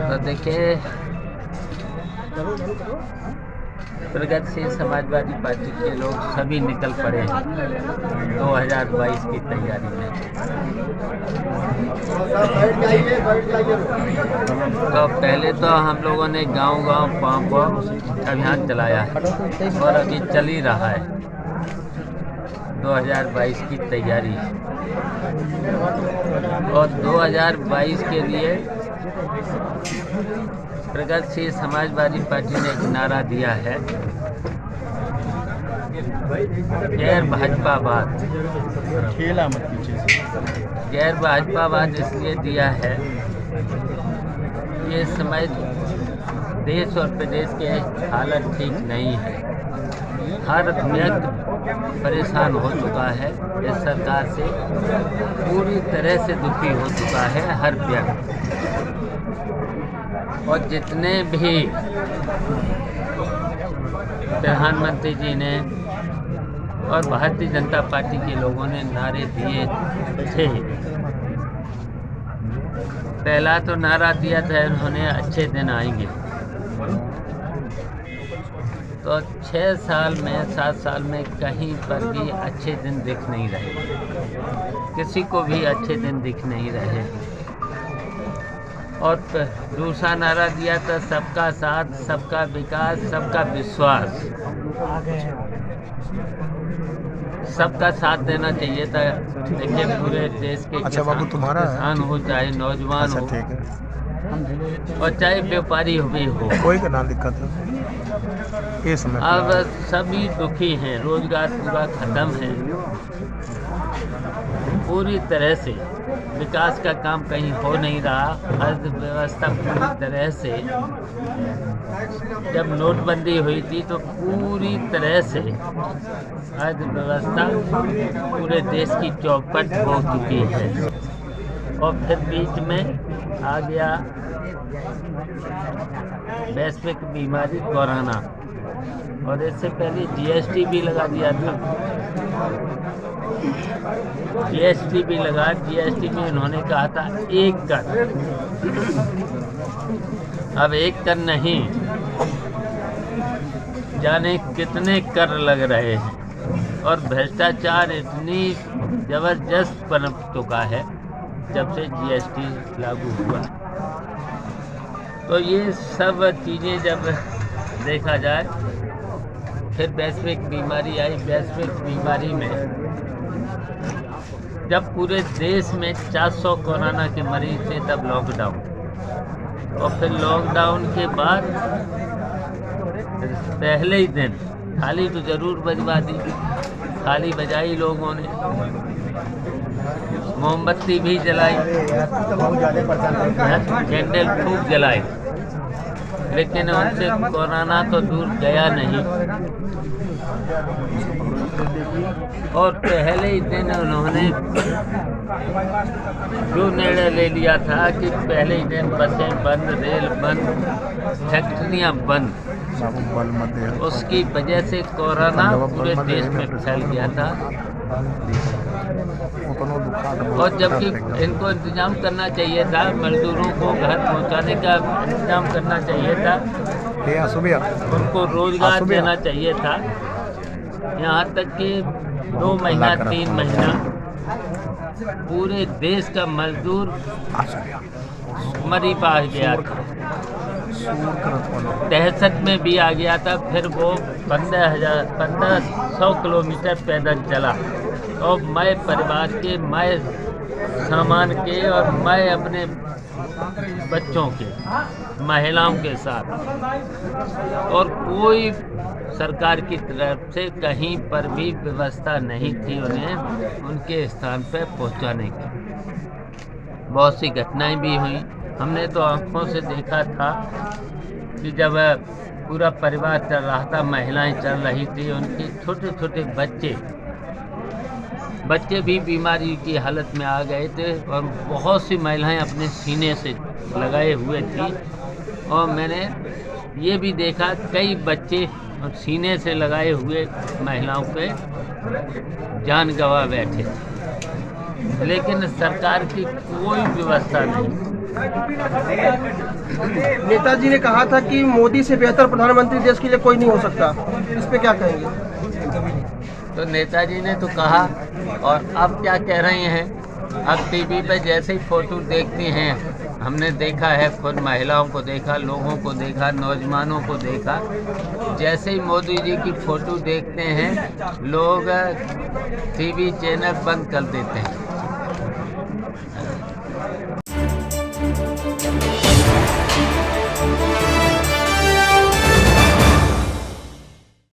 तो देखिए, प्रगतिशील समाजवादी पार्टी के लोग सभी निकल पड़े हैं 2022 की तैयारी में। तो पहले तो हम लोगों ने गांव-गांव पांव अभियान चलाया है और अभी चल ही रहा है 2022 की तैयारी। और 2022 के लिए प्रगतिशील समाजवादी पार्टी ने एक नारा दिया है, गैर भाजपावाद। गैर भाजपावाद इसलिए दिया है कि इस समय देश और प्रदेश के हालत ठीक नहीं है। हर व्यक्ति परेशान हो चुका है, इस सरकार से पूरी तरह से दुखी हो चुका है हर व्यक्ति। और जितने भी प्रधानमंत्री जी ने और भारतीय जनता पार्टी के लोगों ने नारे दिए थे, पहला तो नारा दिया था उन्होंने अच्छे दिन आएंगे। तो 6 साल में 7 साल में कहीं पर भी अच्छे दिन दिख नहीं रहे, किसी को भी अच्छे दिन दिख नहीं रहे। और दूसरा नारा दिया था सबका साथ, सबका विकास, सबका विश्वास। सबका साथ देना चाहिए था। देखिए, पूरे देश के किसान हो चाहे नौजवान हो और चाहे व्यापारी भी हो, कोई का ना दिक्कत है ये समय। अब सभी दुखी हैं, रोजगार पूरा खत्म है, पूरी तरह से विकास का काम कहीं हो नहीं रहा। अर्थव्यवस्था पूरी तरह से, जब नोटबंदी हुई थी तो पूरी तरह से अर्थव्यवस्था पूरे देश की चौपट हो चुकी है। और फिर बीच में आ गया वैश्विक बीमारी कोरोना, और इससे पहले जीएसटी भी लगा दिया था। जीएसटी भी लगा, जीएसटी में उन्होंने कहा था 1 कर, अब 1 कर नहीं जाने कितने कर लग रहे हैं। और भ्रष्टाचार इतनी जबरदस्त पनप चुका है जब से जीएसटी लागू हुआ। तो ये सब चीज़ें जब देखा जाए, फिर वैश्विक बीमारी आई। वैश्विक बीमारी में जब पूरे देश में 400 कोरोना के मरीज थे तब लॉकडाउन, और फिर लॉकडाउन के बाद पहले ही दिन थाली तो ज़रूर बजवा दी, थाली बजाई लोगों ने, मोमबत्ती भी जलाई, कैंडल खूब जलाई, लेकिन उनसे कोरोना तो दूर गया नहीं। और पहले ही दिन उन्होंने जो निर्णय ले लिया था कि पहले ही दिन बसें बंद, रेल बंद, फैक्ट्रियां बंद, उसकी वजह से कोरोना पूरे देश में फैल गया था। और जबकि इनको इंतजाम करना चाहिए था, मजदूरों को घर पहुंचाने का इंतजाम करना चाहिए था, उनको रोजगार देना चाहिए था। यहाँ तक कि 2 महीना 3 महीना पूरे देश का मजदूर मरी पास गया था, 63 में भी आ गया था। फिर वो 1500 किलोमीटर पैदल चला, और मैं परिवार के, मैं सामान के, और मैं अपने बच्चों के, महिलाओं के साथ, और कोई सरकार की तरफ से कहीं पर भी व्यवस्था नहीं थी उन्हें उनके स्थान पर पहुंचाने की। बहुत सी घटनाएं भी हुई, हमने तो आंखों से देखा था कि जब पूरा परिवार चल रहा था, महिलाएं चल रही थी, उनके छोटे छोटे बच्चे बच्चे भी बीमारी की हालत में आ गए थे और बहुत सी महिलाएं अपने सीने से लगाए हुए थी। और मैंने ये भी देखा कई बच्चे सीने से लगाए हुए महिलाओं पे जान गंवा बैठे, लेकिन सरकार की कोई व्यवस्था नहीं। नेताजी ने कहा था कि मोदी से बेहतर प्रधानमंत्री देश के लिए कोई नहीं हो सकता, इस पे क्या कहेंगे? तो नेताजी ने तो कहा, और अब क्या कह रहे हैं? अब टीवी पे जैसे ही फोटो देखती हैं, हमने देखा है, खुद महिलाओं को देखा, लोगों को देखा, नौजवानों को देखा, जैसे ही मोदी जी की फोटो देखते हैं लोग टीवी चैनल बंद कर देते हैं।